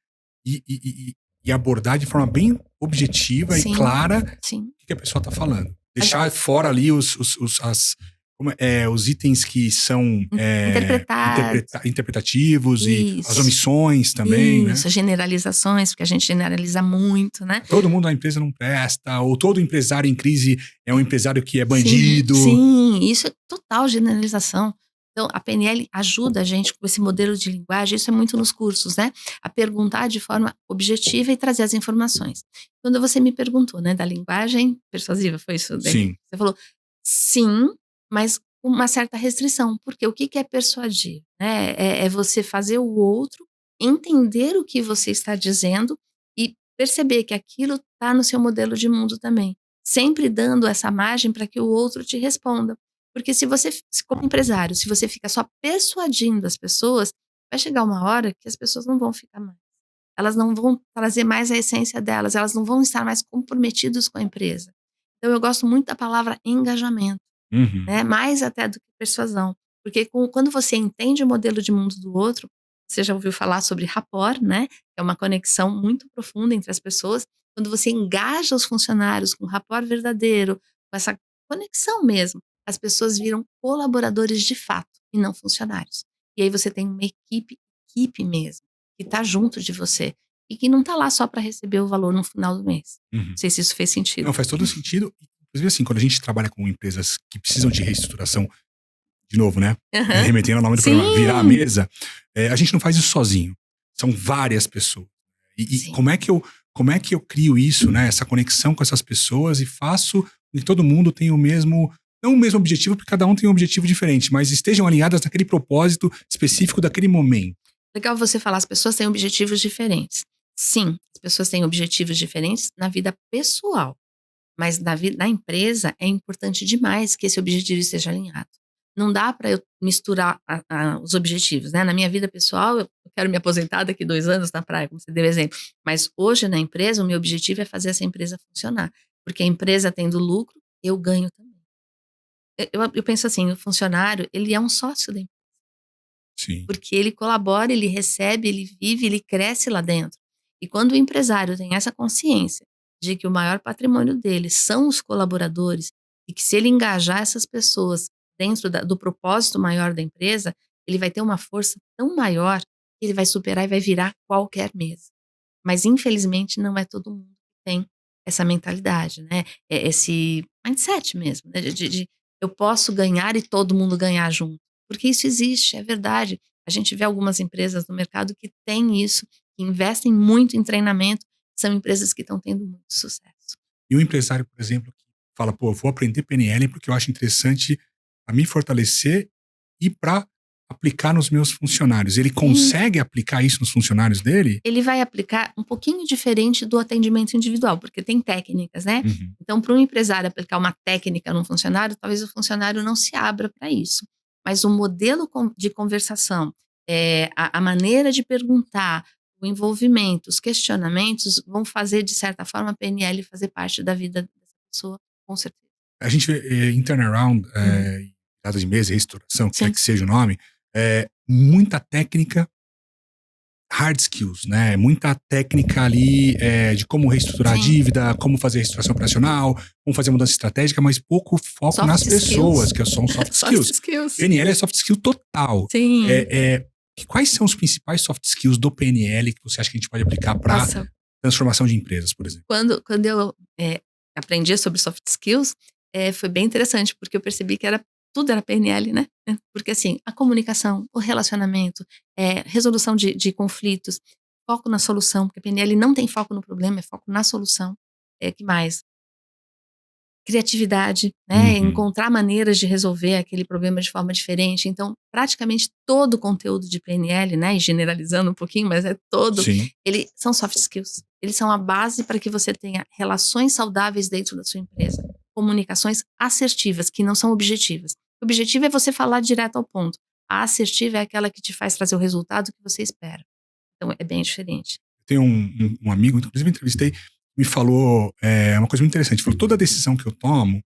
e abordar de forma bem objetiva Sim, e clara sim. o que a pessoa está falando. Deixar fora ali os itens que são interpretativos e as omissões também, Isso, né? generalizações, porque a gente generaliza muito, né? Todo mundo na empresa não presta, ou todo empresário em crise é um empresário que é bandido. Sim, isso é total generalização. Então, a PNL ajuda a gente com esse modelo de linguagem, isso é muito nos cursos, né? A perguntar de forma objetiva e trazer as informações. Quando você me perguntou, né, da linguagem persuasiva, foi isso? Sim. Você falou, sim, mas com uma certa restrição, porque o que é persuadir? Né? É você fazer o outro entender o que você está dizendo e perceber que aquilo está no seu modelo de mundo também. Sempre dando essa margem para que o outro te responda. Porque se você, como empresário, se você fica só persuadindo as pessoas, vai chegar uma hora que as pessoas não vão ficar mais. Elas não vão trazer mais a essência delas, elas não vão estar mais comprometidas com a empresa. Então eu gosto muito da palavra engajamento, né? Mais até do que persuasão. Porque quando você entende o modelo de mundo do outro, você já ouviu falar sobre rapport, né? É uma conexão muito profunda entre as pessoas. Quando você engaja os funcionários com rapport verdadeiro, com essa conexão mesmo, as pessoas viram colaboradores de fato e não funcionários. E aí você tem uma equipe mesmo, que está junto de você e que não está lá só para receber o valor no final do mês. Não sei se isso fez sentido. Não, faz todo sentido. Inclusive, assim, quando a gente trabalha com empresas que precisam de reestruturação, de novo, né? Aham. Remetendo ao nome do programa, virar a Sim, mesa, a gente não faz isso sozinho. São várias pessoas. E sim. como é que eu crio isso, né? Essa conexão com essas pessoas e faço com que todo mundo tenha o mesmo, não o mesmo objetivo, porque cada um tem um objetivo diferente, mas estejam alinhadas naquele propósito específico daquele momento. Legal você falar, as pessoas têm objetivos diferentes. Sim, as pessoas têm objetivos diferentes na vida pessoal, mas na empresa é importante demais que esse objetivo esteja alinhado. Não dá para eu misturar os objetivos, né? Na minha vida pessoal, eu quero me aposentar daqui 2 anos na praia, como você deu exemplo. Mas hoje na empresa, o meu objetivo é fazer essa empresa funcionar. Porque a empresa tendo lucro, eu ganho também. Eu penso assim, o funcionário, ele é um sócio da empresa. Sim. Porque ele colabora, ele recebe, ele vive, ele cresce lá dentro. E quando o empresário tem essa consciência de que o maior patrimônio dele são os colaboradores e que se ele engajar essas pessoas dentro do propósito maior da empresa, ele vai ter uma força tão maior que ele vai superar e vai virar qualquer mesa. Mas infelizmente não é todo mundo que tem essa mentalidade, né? Esse mindset mesmo, né? De eu posso ganhar e todo mundo ganhar junto. Porque isso existe, é verdade. A gente vê algumas empresas no mercado que têm isso, que investem muito em treinamento, são empresas que estão tendo muito sucesso. E o empresário, por exemplo, que fala, pô, eu vou aprender PNL porque eu acho interessante a me fortalecer e para aplicar nos meus funcionários. Ele Sim, consegue aplicar isso nos funcionários dele? ele vai aplicar um pouquinho diferente do atendimento individual, porque tem técnicas, né? Uhum. Então, para um empresário aplicar uma técnica num funcionário, talvez o funcionário não se abra para isso. Mas o modelo de conversação, a maneira de perguntar, o envolvimento, os questionamentos vão fazer, de certa forma, a PNL fazer parte da vida dessa pessoa, com certeza. A gente vê em turnaround, Uhum. virada de mesa, restauração, quer Sim, que seja o nome, muita técnica, hard skills, né? Muita técnica ali de como reestruturar a sim. dívida, como fazer reestruturação operacional, como fazer mudança estratégica, mas pouco foco nas Soft pessoas, skills. que são soft Soft skills. skills. PNL é soft skill total. Sim. Quais são os principais soft skills do PNL que você acha que a gente pode aplicar para Nossa, transformação de empresas, por exemplo? quando eu, aprendi sobre soft skills, foi bem interessante, porque eu percebi que tudo era PNL, né. Porque, assim, a comunicação, o relacionamento, resolução de conflitos, foco na solução, porque a PNL não tem foco no problema, é foco na solução. Que mais? Criatividade, né, Uhum. encontrar maneiras de resolver aquele problema de forma diferente. Então, praticamente todo o conteúdo de PNL, né, e generalizando um pouquinho, mas é todo, Sim. ele são soft skills. Eles são a base para que você tenha relações saudáveis dentro da sua empresa, comunicações assertivas, que não são objetivas. O objetivo é você falar direto ao ponto. A assertiva é aquela que te faz trazer o resultado que você espera. Então é bem diferente. Tem um amigo, inclusive eu entrevistei, me falou uma coisa muito interessante. Falou: toda decisão que eu tomo,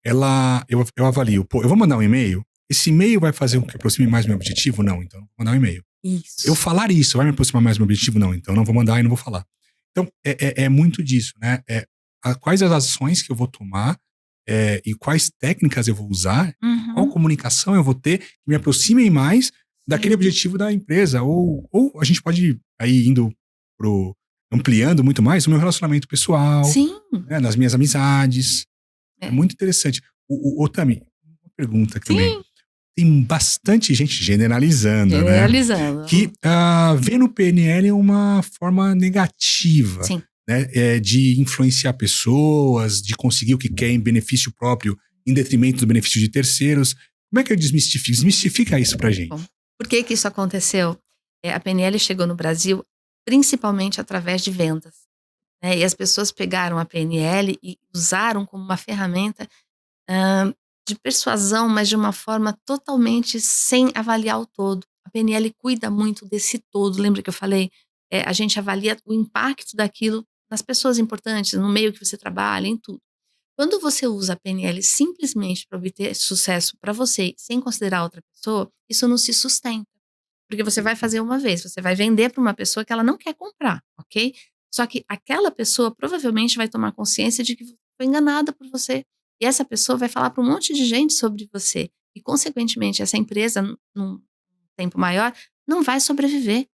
eu avalio. Pô, eu vou mandar um e-mail? Esse e-mail vai fazer com que aproxime mais meu objetivo? Não, então eu vou mandar um e-mail. Eu Isso. falar isso vai me aproximar mais do meu objetivo? Não, então eu não vou mandar e não vou falar. Então, é muito disso, né? Quais as ações que eu vou tomar e quais técnicas eu vou usar, qual Uhum. comunicação eu vou ter que me aproximem mais daquele Sim. objetivo da empresa. Ou a gente pode ir aí indo ampliando muito mais o meu relacionamento pessoal, Sim. né, nas minhas amizades. É É. muito interessante. Ô, Tami, uma pergunta aqui também. Sim. Tem bastante gente generalizando, né? Generalizando. Que vê no PNL uma forma negativa, Sim. né? De influenciar pessoas, de conseguir o que quer em benefício próprio, em detrimento do benefício de terceiros. Como é que eu desmistifico? Desmistifica isso pra Bom, gente. por que que isso aconteceu? A PNL chegou no Brasil principalmente através de vendas, né, e as pessoas pegaram a PNL e usaram como uma ferramenta, hã, de persuasão, mas de uma forma totalmente sem avaliar o todo. A PNL cuida muito desse todo, lembra que eu falei? A gente avalia o impacto daquilo nas pessoas importantes, no meio que você trabalha, em tudo. Quando você usa a PNL simplesmente para obter sucesso para você, sem considerar outra pessoa, isso não se sustenta. Porque você vai fazer uma vez, você vai vender para uma pessoa que ela não quer comprar, ok? Só que aquela pessoa provavelmente vai tomar consciência de que foi enganada por você. E essa pessoa vai falar para um monte de gente sobre você. E, consequentemente, essa empresa, num tempo maior, não vai sobreviver.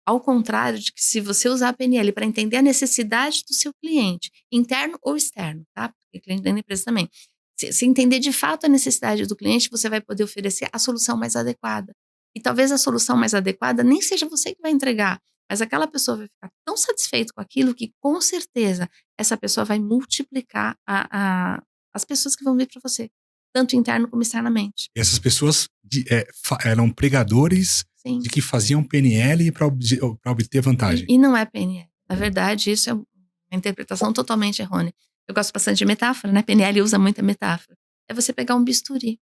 Ao contrário de que se você usar a PNL para entender a necessidade do seu cliente, interno ou externo, tá? Porque cliente da empresa também. Se entender de fato a necessidade do cliente, você vai poder oferecer a solução mais adequada. E talvez a solução mais adequada nem seja você que vai entregar, mas aquela pessoa vai ficar tão satisfeita com aquilo que, com certeza, essa pessoa vai multiplicar as pessoas que vão vir para você, tanto interno como externamente. E essas pessoas eram pregadores Sim. de que faziam PNL para obter vantagem. E não é PNL. Na verdade, isso é uma interpretação totalmente errônea. Eu gosto bastante de metáfora, né? PNL usa muita metáfora. É você pegar um bisturi.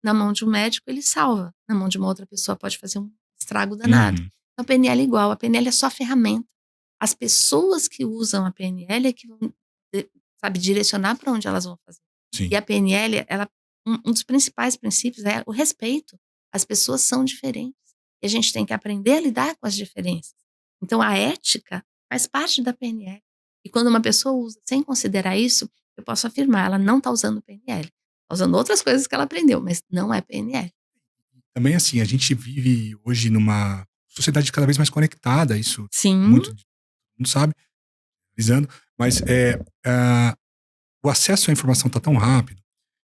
Na mão de um médico, ele salva. Na mão de uma outra pessoa, pode fazer um estrago danado. Uhum. Então, a PNL é igual. A PNL é só ferramenta. As pessoas que usam a PNL é que vão, sabe, direcionar para onde elas vão fazer. Sim. E a PNL, um dos principais princípios é o respeito. As pessoas são diferentes. E a gente tem que aprender a lidar com as diferenças. Então, a ética faz parte da PNL. E quando uma pessoa usa sem considerar isso, eu posso afirmar, ela não está usando PNL. Está usando outras coisas que ela aprendeu, mas não é PNL. Também assim, a gente vive hoje numa sociedade cada vez mais conectada, isso Sim. muito não sabe, analisando, mas o acesso à informação está tão rápido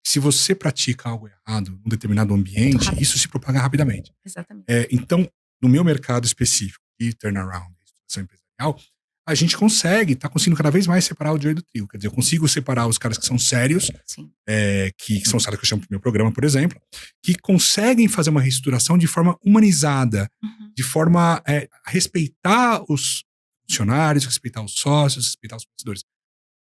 que se você pratica algo errado num determinado ambiente, isso se propaga rapidamente. Exatamente. Então, no meu mercado específico de turnaround, instituição empresarial, a gente tá conseguindo cada vez mais separar o joio do trigo. Quer dizer, eu consigo separar os caras que são sérios, que são os caras que eu chamo pro meu programa, por exemplo, que conseguem fazer uma reestruturação de forma humanizada, de forma a respeitar os funcionários, respeitar os sócios, respeitar os fornecedores.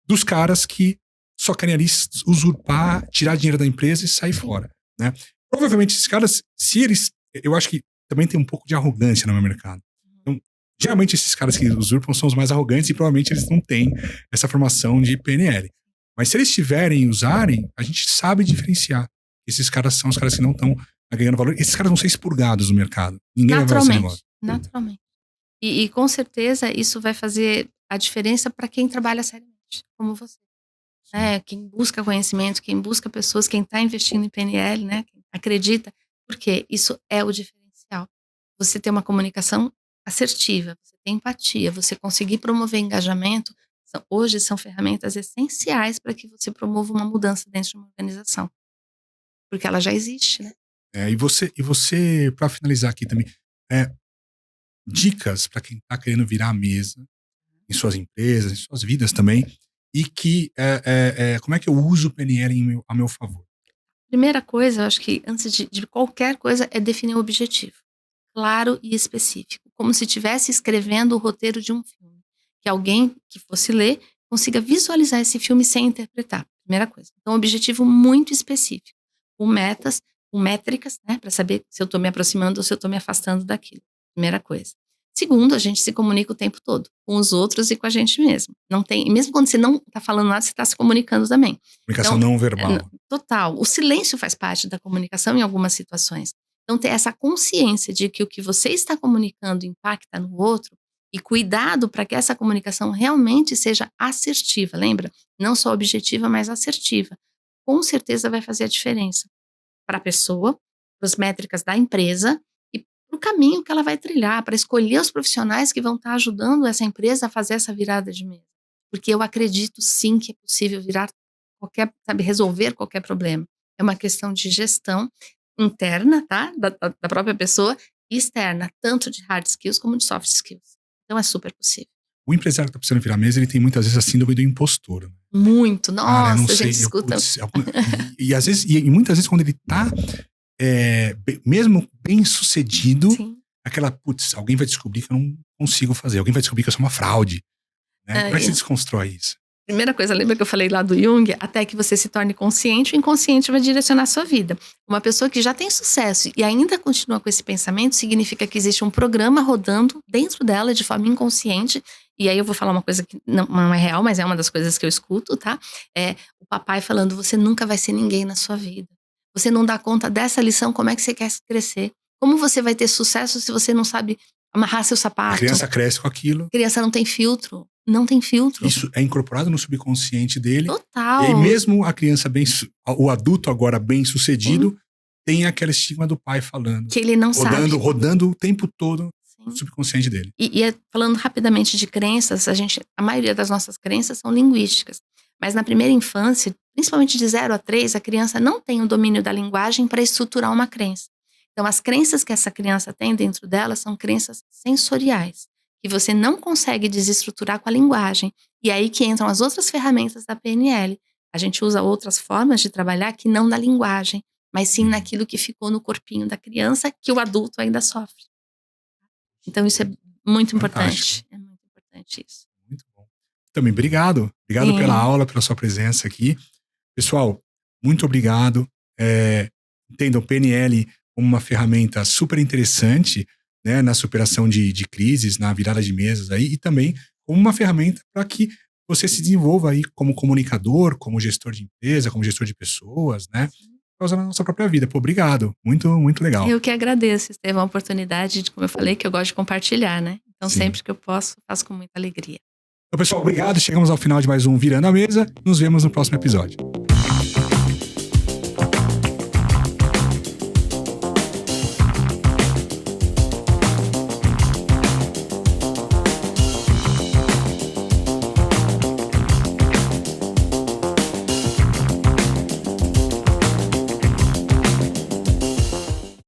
Dos caras que só querem ali usurpar, tirar dinheiro da empresa e sair fora, né? Provavelmente esses caras, eu acho que também tem um pouco de arrogância no meu mercado. Então, geralmente esses caras que usurpam são os mais arrogantes e provavelmente eles não têm essa formação de PNL. Mas se eles tiverem e usarem, a gente sabe diferenciar. Esses caras são os caras que não estão agregando valor. Esses caras vão ser expurgados no mercado. Ninguém vai fazer esse negócio. Naturalmente. E com certeza isso vai fazer a diferença para quem trabalha seriamente, como você. Quem busca conhecimento, quem busca pessoas, quem está investindo em PNL, né? Quem acredita, porque isso é o diferencial. Você ter uma comunicação assertiva, você ter empatia, você conseguir promover engajamento, hoje são ferramentas essenciais para que você promova uma mudança dentro de uma organização. Porque ela já existe, né? E você, para finalizar aqui também, dicas para quem está querendo virar a mesa em suas empresas, em suas vidas também, e que como é que eu uso o PNL a meu favor? Primeira coisa, eu acho que antes de qualquer coisa é definir um objetivo claro e específico, como se estivesse escrevendo o roteiro de um filme, que alguém que fosse ler consiga visualizar esse filme sem interpretar. Primeira coisa. Então, um objetivo muito específico, com metas, com métricas, né, para saber se eu estou me aproximando ou se eu estou me afastando daquilo. Primeira coisa. Segundo, a gente se comunica o tempo todo, com os outros e com a gente mesmo. Não tem, mesmo quando você não está falando nada, você está se comunicando também. Comunicação não verbal. Total. O silêncio faz parte da comunicação em algumas situações. Então, ter essa consciência de que o que você está comunicando impacta no outro e cuidado para que essa comunicação realmente seja assertiva, lembra? Não só objetiva, mas assertiva. Com certeza vai fazer a diferença para a pessoa, para as métricas da empresa e para o caminho que ela vai trilhar, para escolher os profissionais que vão estar ajudando essa empresa a fazer essa virada de mesa. Porque eu acredito sim que é possível resolver qualquer problema. É uma questão de gestão interna, tá? Da própria pessoa e externa, tanto de hard skills como de soft skills. Então é super possível. O empresário que está precisando virar mesa, ele tem muitas vezes a síndrome do impostor. Né? Muito, nossa, cara, não a sei, gente escuta. E às vezes, e muitas vezes quando ele tá mesmo bem sucedido, alguém vai descobrir que eu não consigo fazer, alguém vai descobrir que eu sou uma fraude. Né? Como é que você desconstrói isso? Primeira coisa, lembra que eu falei lá do Jung? Até que você se torne consciente, o inconsciente vai direcionar a sua vida. Uma pessoa que já tem sucesso e ainda continua com esse pensamento, significa que existe um programa rodando dentro dela de forma inconsciente. E aí eu vou falar uma coisa que não é real, mas é uma das coisas que eu escuto, tá? É o papai falando, você nunca vai ser ninguém na sua vida. Você não dá conta dessa lição, como é que você quer crescer? Como você vai ter sucesso se você não sabe amarrar seu sapato? A criança cresce com aquilo. A criança não tem filtro. Não tem filtro. Isso é incorporado no subconsciente dele. Total. E aí mesmo a criança o adulto agora bem sucedido, tem aquele estigma do pai falando. Que ele não sabe. Rodando o tempo todo. o subconsciente dele. Falando rapidamente de crenças, a maioria das nossas crenças são linguísticas. Mas na primeira infância, principalmente de 0 a 3, a criança não tem o domínio da linguagem para estruturar uma crença. Então, as crenças que essa criança tem dentro dela são crenças sensoriais, que você não consegue desestruturar com a linguagem. E aí que entram as outras ferramentas da PNL. A gente usa outras formas de trabalhar que não na linguagem, mas sim naquilo que ficou no corpinho da criança, que o adulto ainda sofre. Então, isso é muito importante. É muito importante isso. Muito bom. Também, obrigado. Obrigado pela aula, pela sua presença aqui. Pessoal, muito obrigado. Entendam o PNL como uma ferramenta super interessante, né, na superação de crises, na virada de mesas aí, e também como uma ferramenta para que você se desenvolva aí como comunicador, como gestor de empresa, como gestor de pessoas, né? Para usar na nossa própria vida. Pô, obrigado. Muito, muito legal. Eu que agradeço, Estevão, a oportunidade, como eu falei, que eu gosto de compartilhar, né? Então, sempre que eu posso, faço com muita alegria. Então, pessoal, obrigado. Chegamos ao final de mais um Virando a Mesa. Nos vemos no próximo episódio.